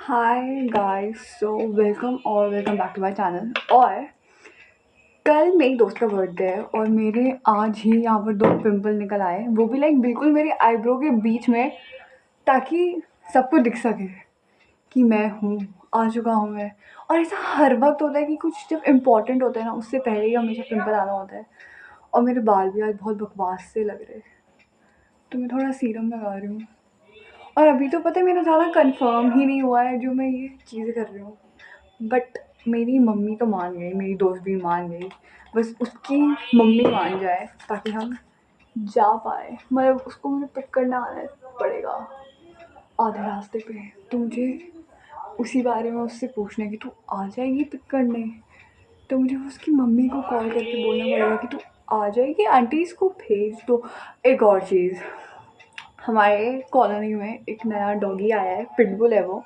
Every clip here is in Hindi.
Hi guys, so welcome back to my channel. और कल मेरी दोस्त का बर्थडे है और मेरे आज ही यहाँ पर दो पिंपल निकल आए, वो भी लाइक बिल्कुल मेरी आईब्रो के बीच में, ताकि सबको दिख सके कि मैं हूँ, आ चुका हूँ मैं। और ऐसा हर वक्त होता है कि कुछ जब इम्पोर्टेंट होता है ना, उससे पहले ही हमेशा पिंपल आना होता है। और मेरे बाल भी आज बहुत बकवास से लग रहे, तो मैं थोड़ा सीरम लगा रही हूँ। और अभी तो पता है मेरा ज़्यादा कंफर्म ही नहीं हुआ है जो मैं ये चीज़ें कर रही हूँ। बट मेरी मम्मी तो मान गई, मेरी दोस्त भी मान गई, बस उसकी मम्मी मान जाए ताकि हम जा पाए। मतलब उसको मुझे पिक करना आना पड़ेगा आधे रास्ते पे। तो मुझे उसी बारे में उससे पूछना है कि तू आ जाएगी पिक करने। तो मुझे उसकी मम्मी को कॉल करके बोलना पड़ेगा कि तू आ जाएगी, आंटी इसको भेज दो। एक और चीज़, हमारे कॉलोनी में एक नया डॉगी आया है, पिटबुल है वो।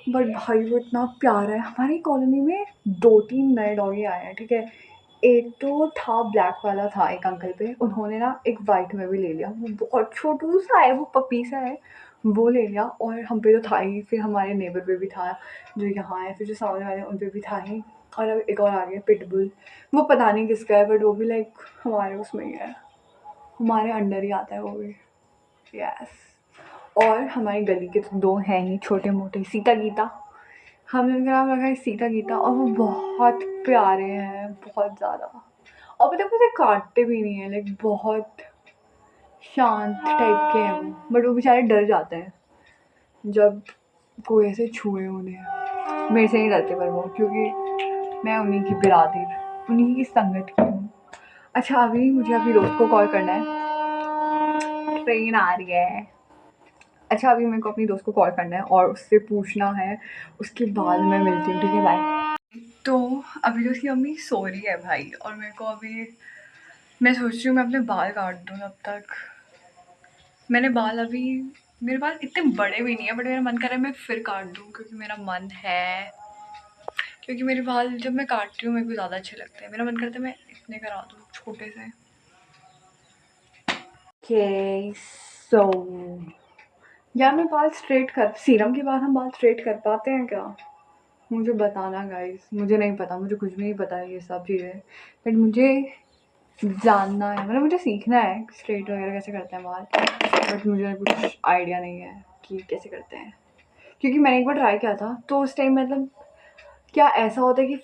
बट भाई वो इतना प्यारा है। हमारी कॉलोनी में 2-3 नए डॉगी आए हैं, ठीक है। एक तो था ब्लैक वाला, था एक अंकल पे, उन्होंने ना एक वाइट में भी ले लिया। वो बहुत छोटू सा है, वो पपी सा है, वो ले लिया। और हम पे तो था ही, फिर हमारे नेबर पे भी था जो यहाँ है, फिर जो सामने वाले उन पे भी था ही। और अब एक और आ गया पिटबुल। वो पता नहीं किसका है, बट वो भी लाइक हमारे उसमें ही है, हमारे अंडर ही आता है वो भी। यस। और हमारी गली के तो दो हैं ही छोटे मोटे, सीता गीता। हमने उनका नाम रखा है सीता गीता, और वो बहुत प्यारे हैं, बहुत ज़्यादा। और पता है मुझे काटते भी नहीं है, लाइक बहुत शांत टाइप के हैं वो। बट वो बेचारे डर जाते हैं जब कोई ऐसे छुए उन्हें। मेरे से नहीं डरते पर वो, क्योंकि मैं उन्हीं की बिरादर, उन्हीं की संगत की हूँ। अच्छा, अभी मुझे अपनी दोस्त को कॉल करना है, ट्रेन आ रही है। अच्छा, अभी मेरे को अपनी दोस्त को कॉल करना है और उससे पूछना है, उसके बाद मैं मिलती हूँ, ठीक है, बाय। तो अभी तो उसकी मम्मी सो रही है भाई, और मेरे को अभी, मैं सोच रही हूँ मैं अपने बाल काट दूँ तब तक। मैंने बाल अभी, मेरे बाल इतने बड़े भी नहीं है, बट मेरा मन कर रहा है मैं फिर काट दूँ, क्योंकि मेरा मन है, क्योंकि मेरे बाल जब मैं काटती हूँ मेरे को ज़्यादा अच्छे लगते हैं। मेरा मन करता है मैं इतने करा दूँ छोटे से। ओके, सो यार मैं बाल स्ट्रेट कर, सीरम के बाद हम बाल स्ट्रेट कर पाते हैं क्या? मुझे बताना गाइस, मुझे नहीं पता, मुझे कुछ भी नहीं पता है ये सब चीज़ें। बट मुझे जानना है, मतलब मुझे सीखना है स्ट्रेट वगैरह कैसे करते हैं बाल। बट मुझे कुछ आइडिया नहीं है कि कैसे करते हैं, क्योंकि मैंने एक बार ट्राई किया था। तो उस टाइम मतलब क्या ऐसा होता है कि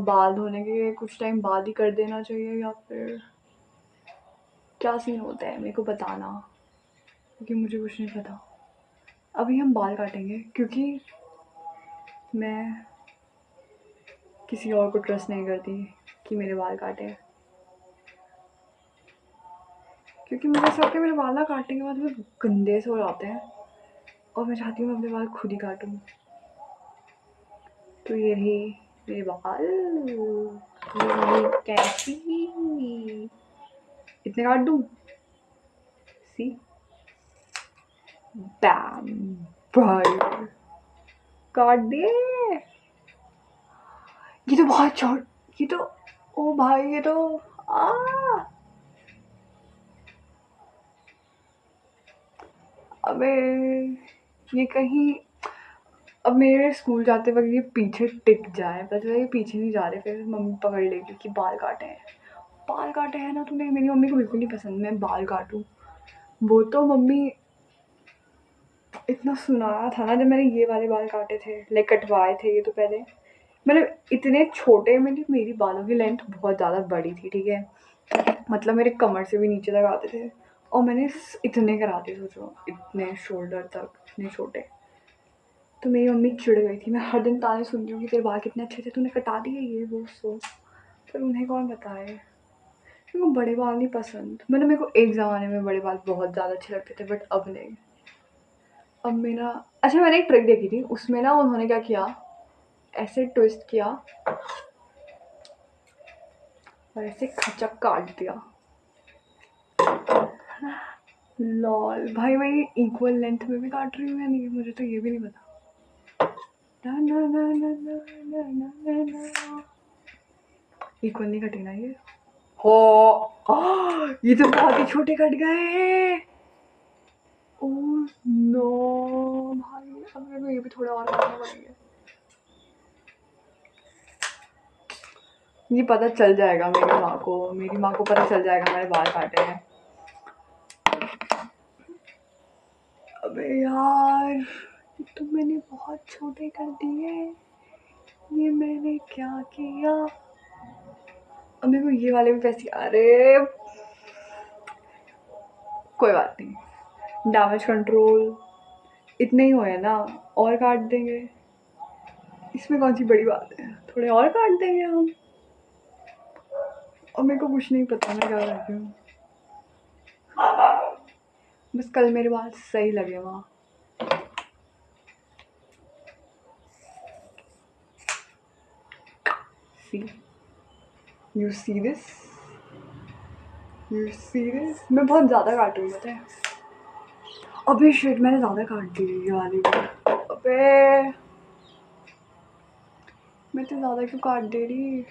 बाल धोने के कुछ टाइम बाद ही कर देना चाहिए, या फिर क्या सीन होता है, मेरे को बताना, क्योंकि मुझे कुछ नहीं पता। अभी हम बाल काटेंगे, क्योंकि मैं किसी और को ट्रस्ट नहीं करती कि मेरे बाल काटे, क्योंकि मुझे ऐसा लगता है मेरे बाल ना काटने के बाद वो गंदे से हो जाते हैं, और मैं चाहती हूँ मैं अपने बाल खुद ही काटूँ। तो ये रही मेरे बाल, ये रही कैंची, इतने काट दूँ, सी, बैम, भाई काट दिए। ये तो बहुत छोट, ये तो, ओ भाई ये तो, आ अबे, ये कहीं अब मेरे स्कूल जाते वक्त ये पीछे टिक जाए, पता है, ये पीछे नहीं जा रहे, फिर मम्मी पकड़ लेगी कि बाल काटे हैं। बाल काटे हैं ना तूने, मेरी मम्मी को बिल्कुल नहीं पसंद मैं बाल काटूं। वो तो मम्मी इतना सुनाया था ना जब मैंने ये वाले बाल काटे थे, लाइक कटवाए थे ये तो पहले, मतलब इतने छोटे, मेरी बालों की लेंथ बहुत ज़्यादा बड़ी थी, ठीक है, मतलब मेरे कमर से भी नीचे तक आते थे। और मैंने इतने कराते, सोचो, इतने शोल्डर तक, इतने छोटे। तो मेरी मम्मी चिढ़ गई थी, मैं हर दिन ताने सुनती हूँ कि तेरे बाल कितने अच्छे थे, तूने कटा दिए ये वो सो। पर उन्हें कौन बताए, मेरे को बड़े बाल नहीं पसंद। मतलब मेरे को एक ज़माने में बड़े बाल बहुत ज़्यादा अच्छे लगते थे, बट अब नहीं। अब मेरा, अच्छा मैंने एक ट्रिक देखी थी, उसमें ना उन्होंने क्या किया, ऐसे ट्विस्ट किया और ऐसे खचक काट दिया। लॉल भाई, मैं ये इक्वल लेंथ में भी काट रही हूँ या नहीं, मुझे तो ये भी नहीं पता। इक्वल नहीं कटे ना ये, हो, ये तो बहुत ही छोटे कट गए। ओह नो भाई, अब मेरे को ये भी थोड़ा और काटना पड़ेगा। ये पता चल जाएगा मेरी माँ को पता चल जाएगा मेरे बाल काटे हैं। अबे यार, ये तो मैंने बहुत छोटे कर दिए। ये मैंने क्या किया? अब मेरे को ये वाले भी पैसे, अरे कोई बात नहीं, डैमेज कंट्रोल इतने ही हुए ना, और काट देंगे, इसमें कौन सी बड़ी बात है, थोड़े और काट देंगे हम। और मेरे को कुछ नहीं पता मैं क्या कर रही हूँ, बस कल मेरे बाल सही लगे वहाँ। See, you see this? You see this? मैं बहुत ज़्यादा काटूँगी पता है। अबे शिट, मैंने ज़्यादा काट दी ये वाली भी। अबे मैं तो ज़्यादा क्यों काट दे रही?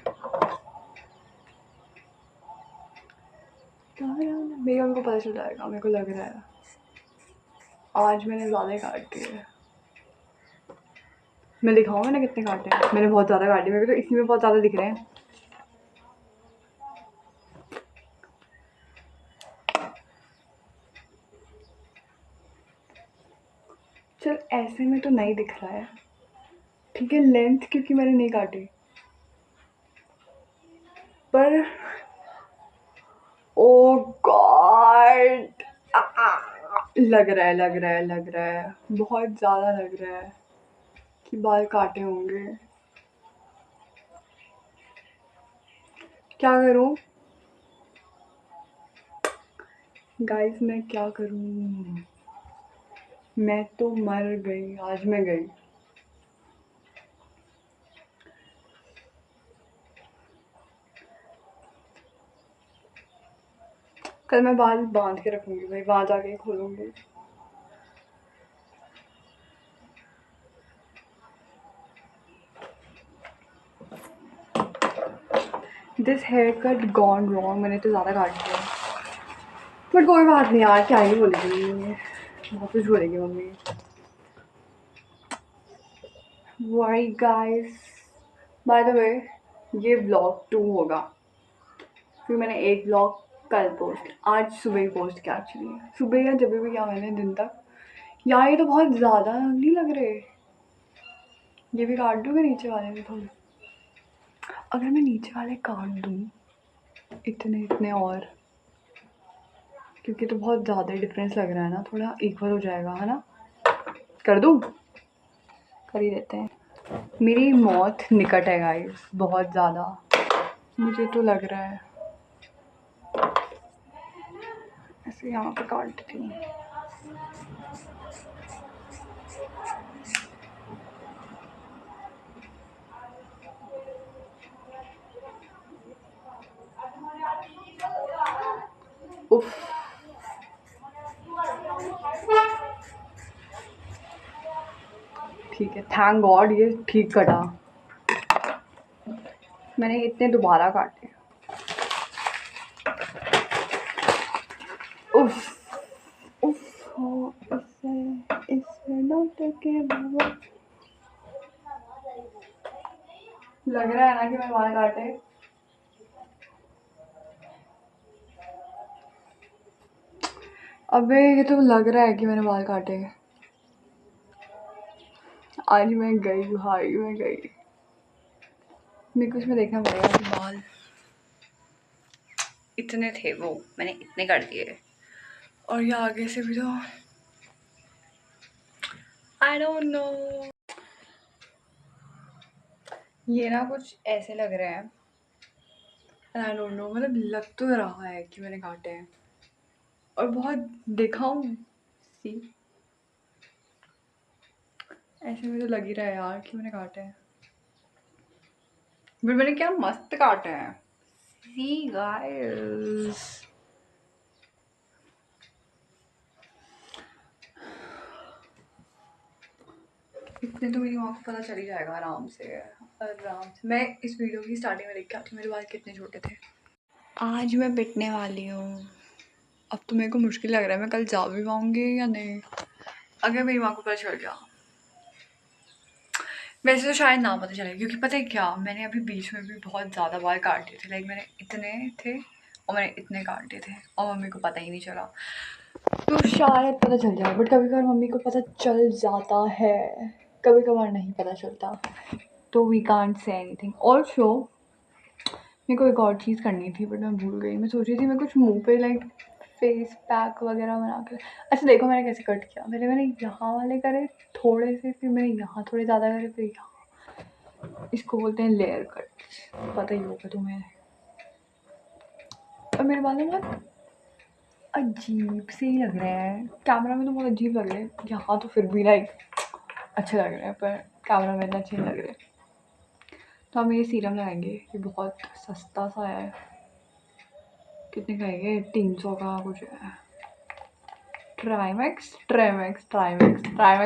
क्या है यार, मेरे उनको पता चल जाएगा, मेरे को लग रहा है आज मैंने ज़्यादा ही काट दिए। मैं दिखाऊँ मैंने कितने काटे हैं? मैंने बहुत ज़्यादा काटे, मेरे को तो इसी में बहुत ज़्यादा दिख रहे हैं। चल ऐसे में तो नहीं दिख रहा है, ठीक है, लेंथ क्योंकि मैंने नहीं काटी, पर ओ गॉड, लग रहा है बहुत ज़्यादा लग रहा है कि बाल काटे होंगे। क्या करूं गाइस, मैं क्या करूं? मैं तो मर गई, आज मैं गई। कल मैं बाल बांध के रखूंगी भाई, वहां जाके खोलूंगी। This hair cut gone wrong, मैंने तो ज़्यादा काट दिया, बट कोई बात नहीं यार, क्या ही बोलेगी मम्मी, बहुत कुछ बोलेगी mummy. Y guys, by the way ये ब्लॉग 2 होगा, फिर मैंने एक ब्लॉग कल पोस्ट, आज सुबह ही पोस्ट किया एक्चुअली, सुबह या जब भी किया मैंने दिन तक। यार ये तो बहुत ज़्यादा नहीं लग रहे, ये भी काट दूँगी नीचे वाले भी थोड़े। अगर मैं नीचे वाले काट दूँ इतने इतने और, क्योंकि तो बहुत ज़्यादा डिफरेंस लग रहा है ना, थोड़ा इक्वल हो जाएगा है ना, कर दूँ, कर ही देते हैं। मेरी मौत निकट है गाइस, बहुत ज़्यादा, मुझे तो लग रहा है। ऐसे यहाँ पे काट देती हूँ। उफ, ठीक है, थैंक गॉड ये ठीक कटा, मैंने इतने दोबारा काटे। उफ उफ हो, इससे डॉक्टर के बाबा, लग रहा है ना कि मैं बाल काटे। अबे ये तो लग रहा है कि मैंने बाल काटे। आज मैं गई भाई, मैं गई, मेरे को इसमें देखना पड़ेगा कि बाल इतने थे, वो मैंने इतने कर दिए, और ये आगे से भी तो आई डोंट नो, ये ना कुछ ऐसे लग रहे हैं, आई डोंट नो, मतलब लग तो रहा है कि मैंने काटे हैं, और बहुत दिखाऊं, सी ऐसे में तो लग ही रहा है यार कि मैंने काटे हैं, बट मैंने क्या मस्त काटे हैं। सी गाइस, इतने तो मेरी माँ को पता चल ही जाएगा आराम से, आराम से। मैं इस वीडियो की स्टार्टिंग में देख के आती हूँ मेरे बाल कितने छोटे थे। आज मैं पिटने वाली हूँ, अब तो मेरे को मुश्किल लग रहा है मैं कल जा भी पाऊँगी या नहीं, अगर मेरी माँ को पता चल गया। वैसे तो शायद ना पता चले, क्योंकि पता है क्या, मैंने अभी बीच में भी बहुत ज़्यादा बाल काट दिए थे। लाइक मैंने इतने थे और मैंने इतने काट दिए थे और मम्मी को पता ही नहीं चला। तो शायद पता चल जाए, बट कभी कभार मम्मी को पता चल जाता है, कभी कभार नहीं पता चलता। तो we can't say anything. Also मेरे को एक और चीज़ करनी थी बट मैं भूल गई। मैं सोच रही थी मैं कुछ मुंह पे लाइक फेस पैक वगैरह बना कर। अच्छा देखो मैंने कैसे कट किया, मैंने यहाँ वाले करे थोड़े से, फिर मैंने यहाँ थोड़े ज़्यादा करे, फिर यहाँ। इसको बोलते हैं लेयर कट, पता ही होगा तुम्हें। और मेरे बाल में बहुत अजीब से ही लग रहे हैं, कैमरा में तो बहुत अजीब लग रहे हैं, यहाँ तो फिर भी लाइक अच्छे लग रहे हैं, पर कैमरा में इतना अच्छे नहीं लग रहे। तो हम ये सीरम लगाएंगे, ये बहुत सस्ता सा है। कितने का है ये? 300 का कुछ है। ट्राइमैक्स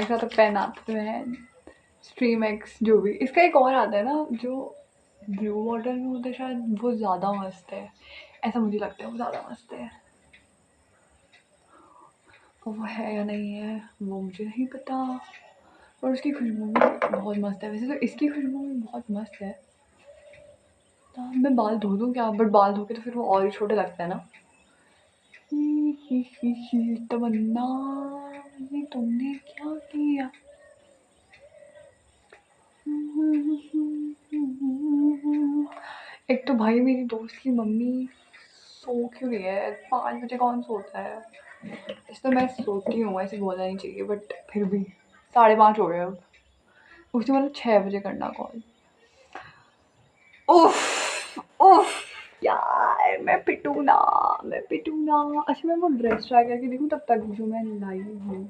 का तो पेन आते हैं। स्ट्रीमैक्स जो भी, इसका एक और आता है ना जो ब्लू वाटर में होता है शायद, वो ज़्यादा मस्त है, ऐसा मुझे लगता है वो ज़्यादा मस्त है। वो है या नहीं है वो मुझे नहीं पता, और उसकी खुशबू भी बहुत मस्त है। वैसे तो इसकी खुशबू भी बहुत मस्त है। तो मैं बाल धो दूँ क्या? बट बाल धो के तो फिर वो और ही छोटे लगते हैं ना। तमन्ना ये तुमने क्या किया? एक तो भाई मेरी दोस्त की मम्मी सो क्यों रही है? 5 बजे कौन सोता है? इस तो मैं सोती हूँ, ऐसे बोलना नहीं चाहिए, बट फिर भी 5:30 हो गए अब। उसने मतलब 6 बजे करना कॉल। उफ उफ यार, मैं पिटूँ ना। अच्छा मैं वो ड्रेस ट्राई करके देखूँ तब तक, जो मैं लाई हूँ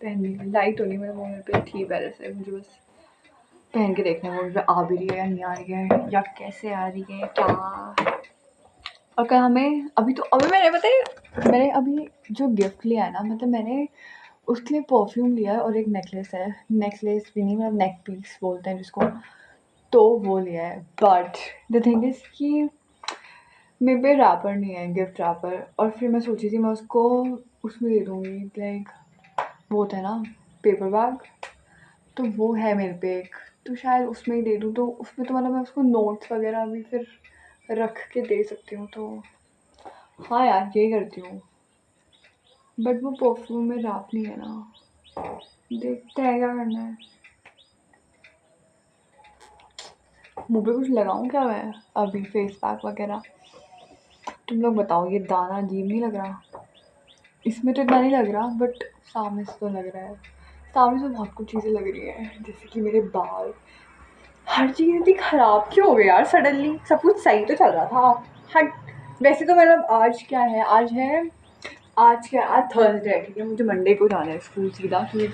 पहनने के। लाई तो नहीं, मेरे मेरे पे थी पहले से, मुझे बस पहन के देखने वो मुझे आ भी रही है या नहीं आ रही है, या कैसे आ रही है क्या। और कल हमें अभी मैंने पता है, मैंने अभी जो गिफ्ट लिया है ना, मतलब मैंने उसके लिए परफ्यूम लिया है और एक नेकलेस है। नेकलेस भी नहीं, मतलब नेक पीस बोलते हैं जिसको, तो वो लिया है। बट द थिंग इज़ कि मेरे पे रैपर नहीं है, गिफ्ट रैपर। और फिर मैं सोची थी मैं उसको उसमें दे दूँगी, लाइक वो होता है ना पेपर बैग, तो वो है मेरे पे एक, तो शायद उसमें ही दे दूँ। तो उसमें तो मतलब मैं उसको नोट्स वगैरह भी फिर रख के दे सकती हूँ। तो हाँ यार यही करती हूँ, बट वो परफ्यूम में रैप नहीं है ना। देखते हैं क्या करना है। मुँह पे कुछ लगाऊँ क्या मैं अभी, फेस पैक वगैरह? तुम लोग बताओ, ये दाना अजीब नहीं लग रहा? इसमें तो इतना नहीं लग रहा, बट सामने से तो लग रहा है। सामने से बहुत कुछ चीज़ें लग रही हैं, जैसे कि मेरे बाल। हर चीज़ इतनी ख़राब क्यों हो गई यार सडनली? सब कुछ सही तो चल रहा था। हट। वैसे तो मतलब आज क्या है, आज थर्सडे है, ठीक है। मुझे मंडे को जाना है स्कूल सीधा, क्योंकि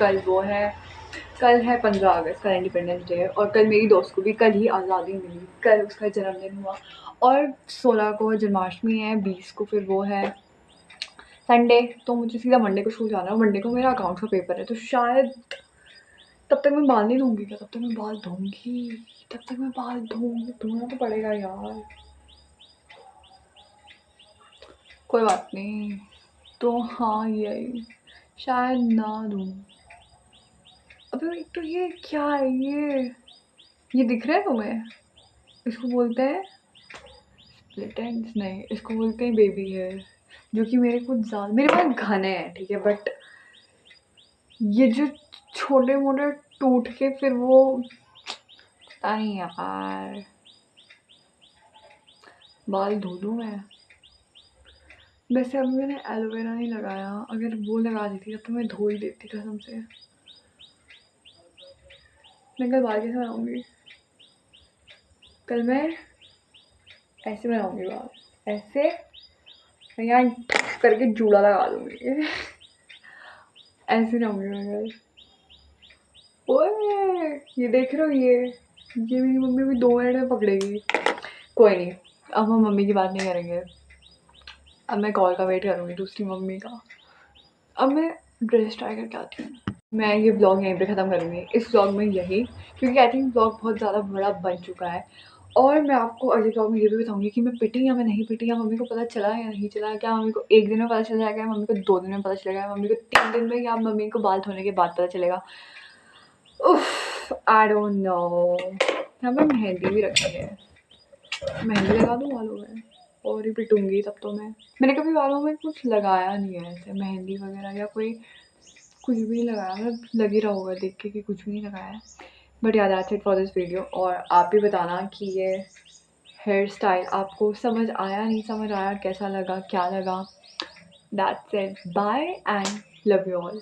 कल है 15 अगस्त, कल इंडिपेंडेंस डे है। और कल मेरी दोस्त को भी कल ही आज़ादी मिली, कल उसका जन्मदिन हुआ। और 16 को जन्माष्टमी है, 20 को फिर वो है संडे। तो मुझे सीधा मंडे को स्कूल जाना है, मंडे को मेरा अकाउंट्स का पेपर है। तो शायद तब तक मैं बाल नहीं धोंगी क्या? तब तक मैं बाल धोऊंगी, धोना तो पड़ेगा यार। कोई बात नहीं। तो हाँ यही, शायद ना दूँ। अबे एक तो ये क्या है ये दिख रहा है तुम्हें? इसको बोलते हैं स्प्लिट एंड्स, नहीं इसको बोलते हैं बेबी हेयर, जो कि मेरे कुछ ज़्यादा, मेरे पास घने हैं ठीक है, बट ये जो छोटे मोटे टूट के फिर वो, पता नहीं यार। बाल धो दूँ मैं? वैसे अभी मैंने एलोवेरा नहीं लगाया, अगर वो लगा देती तब तो मैं धो ही देती कसम से। मैं कल बाल कैसे बनाऊँगी? कल मैं ऐसे बनाऊँगी बाल, ऐसे मैं यहाँ करके जूड़ा लगा दूँगी। ऐसे रहूँगी मैं कल। ओए ये देख रहे हो, ये मेरी मम्मी भी 2 मिनट में पकड़ेगी। कोई नहीं, अब हम मम्मी की बात नहीं करेंगे, अब मैं कॉल का वेट करूँगी दूसरी मम्मी का। अब मैं ड्रेस ट्राई करके आती हूँ। मैं ये व्लॉग यहीं पे ख़त्म करूँगी, इस व्लॉग में यही, क्योंकि आई थिंक व्लॉग बहुत ज़्यादा बड़ा बन चुका है। और मैं आपको अगले ब्लॉग में ये भी बताऊँगी कि मैं पिटी या मैं नहीं पिटी, या मम्मी को पता चला या नहीं चला, क्या मम्मी को 1 दिन में पता चल जाएगा, या मम्मी को 2 दिन में पता चलेगा, या मम्मी को 3 दिन में, या मम्मी को बाल धोने के बाद पता चलेगा। उफ़, आई डोंट नो। यहाँ पे मेहंदी भी रखी है, मेहंदी लगा दूँ बालों में और ही पिटूँगी तब तो मैं। मैंने कभी बालों में कुछ लगाया नहीं है ऐसे मेहंदी वगैरह, या कोई कुछ भी नहीं लगाया, मतलब लग ही रहा होगा देख के कि कुछ भी नहीं लगाया है। बट या that's it for this video. और आप भी बताना कि ये हेयर स्टाइल आपको समझ आया, नहीं समझ आया, कैसा लगा, क्या लगा। That's it, bye and love you all.